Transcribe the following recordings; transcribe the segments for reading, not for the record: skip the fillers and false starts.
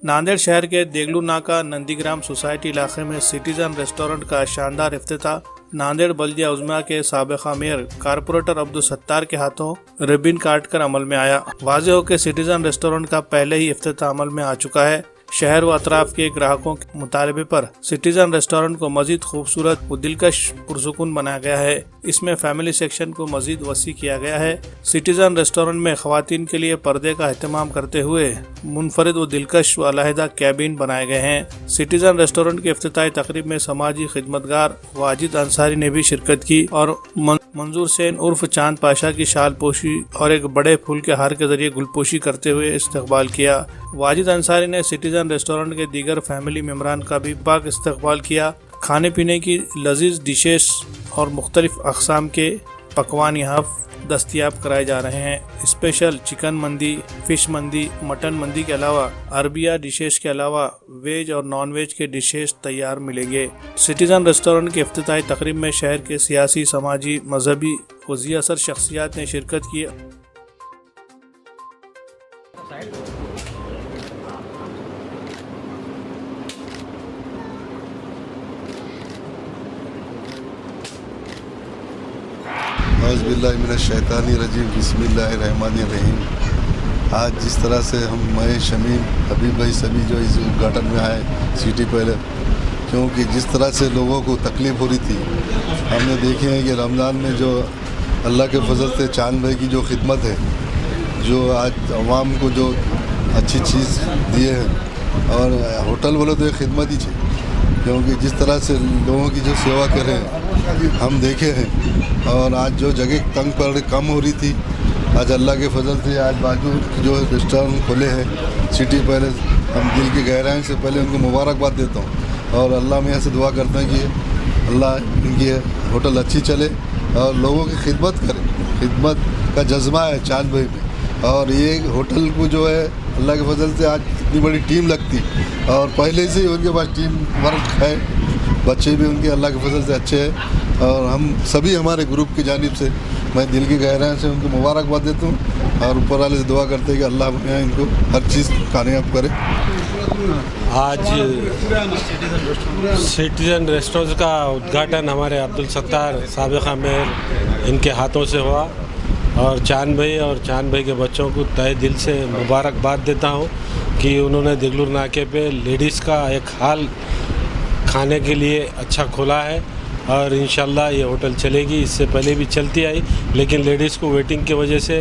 नांदेड़ शहर के देगलू नाका नंदीग्राम सोसाइटी इलाके में सिटीजन रेस्टोरेंट का शानदार इफ्तिताह नांदेड़ बल्दिया उज़्मा के साबिक़ा मेयर कारपोरेटर अब्दुल सत्तार के हाथों रिबन काट कर अमल में आया। वाज़ेह हो कि सिटीजन रेस्टोरेंट का पहले ही इफ्तिताह अमल में आ चुका है। शहर व अतराफ के ग्राहकों के मुतालबे पर सिटीजन रेस्टोरेंट को मजीद खूबसूरत व दिलकश पुरसुकून बनाया गया है। इसमें फैमिली सेक्शन को मजीद वसी किया गया है। सिटीजन रेस्टोरेंट में ख़वातीन के लिए पर्दे का अहतमाम करते हुए मुनफरिद व दिलकश व अलहदा कैबिन बनाए गए हैं। सिटीजन रेस्टोरेंट की इफ्तिताही तकरीब में समाजी खिदमतगार वाजिद अंसारी ने भी शिरकत की और मंजूर सेन उर्फ चांद पाशा की शाल पोशी और एक बड़े फूल के हार के जरिए गुलपोशी करते हुए इस्तकबाल किया। वाजिद अंसारी ने सिटीजन रेस्टोरेंट के दीगर फैमिली मेम्बरान का भी पाक इस्तकबाल किया। खाने पीने की लजीज डिशेस और मुख्तलिफ अक़साम के पकवान यहाँ दस्तयाब कराए जा रहे हैं। स्पेशल चिकन मंदी, फिश मंदी, मटन मंदी के अलावा अरबिया डिशेस के अलावा वेज और नॉन वेज के डिशेस तैयार मिलेंगे। सिटीजन रेस्टोरेंट की इफ्तिताही तकरीब में शहर के सियासी, समाजी, मजहबी व ज़ी असर शख्सियात ने शिरकत की। औज़ुबिल्लाहिमिनश्शैतानिर्रजीम बिस्मिल्लाहिर्रहमानिर्रहीम। आज जिस तरह से मैं शमीम हबीब भाई सभी जो इस उद्घाटन में आए सिटी पहले, क्योंकि जिस तरह से लोगों को तकलीफ़ हो रही थी, हमने देखे हैं कि रमज़ान में जो अल्लाह के फजल से चांद भाई की जो खिदमत है, जो आज अवाम को जो अच्छी चीज़ दिए हैं, और होटल बोलो तो एक खिदमत ही चाहिए, क्योंकि जिस तरह से लोगों की जो सेवा कर रहे हैं हम देखे हैं। और आज जो जगह तंग पर कम हो रही थी, आज अल्लाह के फजल से आज बाजू जो रेस्टोरेंट खोले हैं सिटी पैलेस, हम दिल की गहराई से पहले उनको मुबारकबाद देता हूँ और अल्लाह में ऐसे दुआ करते हैं कि अल्लाह इनकी होटल अच्छी चले और लोगों की खिदमत करे। खिदमत का जज्बा है चांद भाई में, और ये होटल को जो है अल्लाह के फजल से आज इतनी बड़ी टीम लगती और पहले से ही उनके पास टीम वर्क है, बच्चे भी उनके अल्लाह के फजल से अच्छे हैं। और हम सभी हमारे ग्रुप की जानिब से मैं दिल की गहराई से उनको मुबारकबाद देता हूँ और ऊपर वाले से दुआ करते हैं कि अल्लाह इनको हर चीज़ कामयाब करे। आज सिटीजन रेस्टोरेंट का उद्घाटन हमारे अब्दुल सत्तार साबिक़ा मेयर इनके हाथों से हुआ और चांद भाई के बच्चों को तहे दिल से मुबारकबाद देता हूँ कि उन्होंने देगलू नाके पे लेडीज़ का एक हाल खाने के लिए अच्छा खोला है और इंशाल्लाह ये होटल चलेगी। इससे पहले भी चलती आई, लेकिन लेडीज़ को वेटिंग की वजह से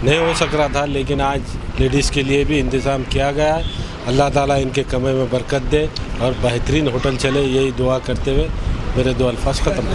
नहीं हो सक रहा था, लेकिन आज लेडीज़ के लिए भी इंतज़ाम किया गया है। अल्लाह ताला इनके कमाई में बरकत दे और बेहतरीन होटल चले, यही दुआ करते हुए मेरे दो अल्फाज ख़त्म।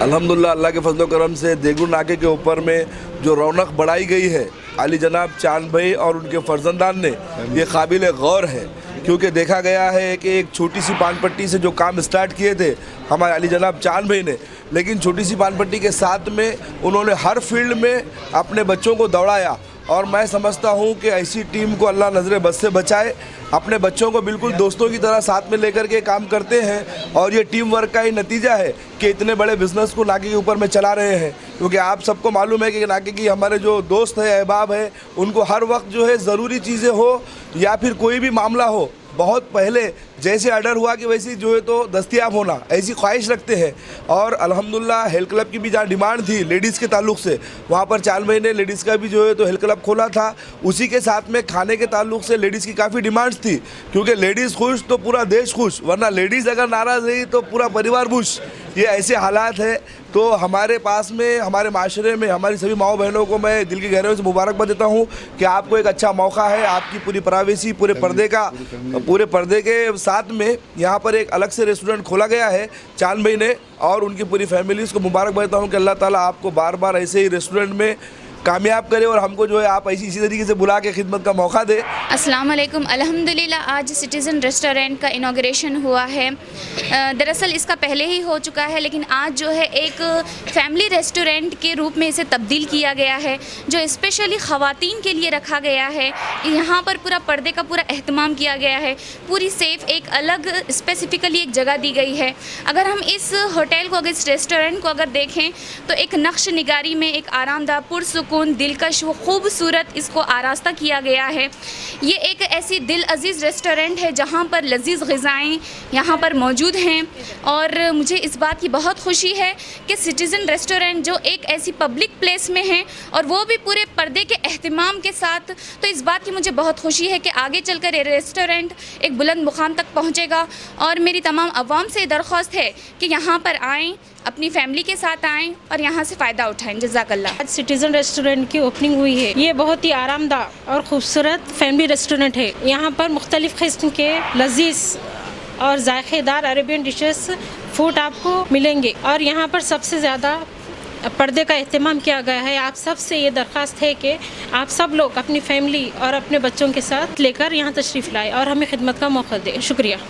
अल्हम्दुलिल्लाह अल्लाह के फजल करम से देगलू नाके के ऊपर में जो रौनक बढ़ाई गई है, आली जनाब चांद भाई और उनके फर्जंदान ने, ये काबिल गौर है, क्योंकि देखा गया है कि एक छोटी सी पान पट्टी से जो काम स्टार्ट किए थे हमारे अली जनाब चांद भाई ने, लेकिन छोटी सी पान पट्टी के साथ में उन्होंने हर फील्ड में अपने बच्चों को दौड़ाया। और मैं समझता हूँ कि ऐसी टीम को अल्लाह नज़र बद से बचाए। अपने बच्चों को बिल्कुल दोस्तों की तरह साथ में लेकर के काम करते हैं और ये टीम वर्क का ही नतीजा है कि इतने बड़े बिज़नेस को नाके के ऊपर में चला रहे हैं। क्योंकि आप सबको मालूम है कि नाके की हमारे जो दोस्त हैं, अहबाब हैं, उनको हर वक्त जो है ज़रूरी चीज़ें हो या फिर कोई भी मामला हो, बहुत पहले जैसे ऑर्डर हुआ कि वैसी जो है तो दस्तयाब होना, ऐसी ख्वाहिश रखते हैं। और अल्हम्दुलिल्लाह हेल्थ क्लब की भी जहाँ डिमांड थी लेडीज़ के ताल्लुक़ से, वहाँ पर चांद भाई ने लेडीज़ का भी जो है तो हेल्थ क्लब खोला था। उसी के साथ में खाने के ताल्लुक़ से लेडीज़ की काफ़ी डिमांड्स थी, क्योंकि लेडीज़ खुश तो पूरा देश खुश, वरना लेडीज़ अगर नाराज़ रही तो पूरा परिवार खुश। ये ऐसे हालात है। तो हमारे पास में, हमारे माशरे में हमारी सभी माओ बहनों को मैं दिल की गहराइयों से मुबारकबाद देता हूँ कि आपको एक अच्छा मौका है। आपकी पूरी प्राइवेसी, पूरे पर्दे के साथ में यहाँ पर एक अलग से रेस्टोरेंट खोला गया है चांद भाई ने, और उनकी पूरी फैमिलीज़ को मुबारकबाद देता हूँ कि अल्लाह ताला आपको बार बार ऐसे ही रेस्टोरेंट में कामयाब करे और हमको जो है आप इसी तरीके से बुला के खिदमत का मौका दे। अस्सलाम वालेकुम। अल्हम्दुलिल्लाह आज सिटीज़न रेस्टोरेंट का इनाग्रेशन हुआ है। दरअसल इसका पहले ही हो चुका है, लेकिन आज जो है एक फैमिली रेस्टोरेंट के रूप में इसे तब्दील किया गया है, जो स्पेशली ख़वातीन के लिए रखा गया है। यहाँ पर पूरा पर्दे का पूरा एहतमाम किया गया है, पूरी सेफ़ एक अलग स्पेसिफ़िकली एक जगह दी गई है। अगर हम इस होटल को, अगर इस रेस्टोरेंट को अगर देखें तो एक नक्श निगारी में एक आरामदाह पुरसुकून पुरसुकून, दिलकश व खूबसूरत इसको आरास्ता किया गया है। ये एक ऐसी दिल अजीज़ रेस्टोरेंट है जहाँ पर लजीज़ ग़िज़ाएँ यहाँ पर मौजूद हैं और मुझे इस बात की बहुत खुशी है कि सिटीज़न रेस्टोरेंट जो एक ऐसी पब्लिक प्लेस में है और वो भी पूरे पर्दे के एहतमाम के साथ, तो इस बात की मुझे बहुत खुशी है कि आगे चलकर ये रेस्टोरेंट एक बुलंद मुकाम तक पहुँचेगा। और मेरी तमाम अवाम से दरख्वास्त है कि यहाँ पर आएँ, अपनी फैमिली के साथ आएँ और यहाँ से फ़ायदा उठाएँ। जज़ाकल्लाह। आज सिटीज़न रेस्टोरेंट की ओपनिंग हुई है। ये बहुत ही आरामदाह और ख़ूबसूरत फैमिली रेस्टोरेंट है। यहाँ पर मुख्तलिफ़ किस्म के लजीज़ और जायकेदार अरेबियन डिशेस फूड आपको मिलेंगे और यहाँ पर सबसे ज़्यादा पर्दे का एहतमाम किया गया है। आप सब से ये दरख्वास्त है कि आप सब लोग अपनी फैमिली और अपने बच्चों के साथ लेकर यहाँ तशरीफ़ लाएँ और हमें खिदमत का मौका दें। शुक्रिया।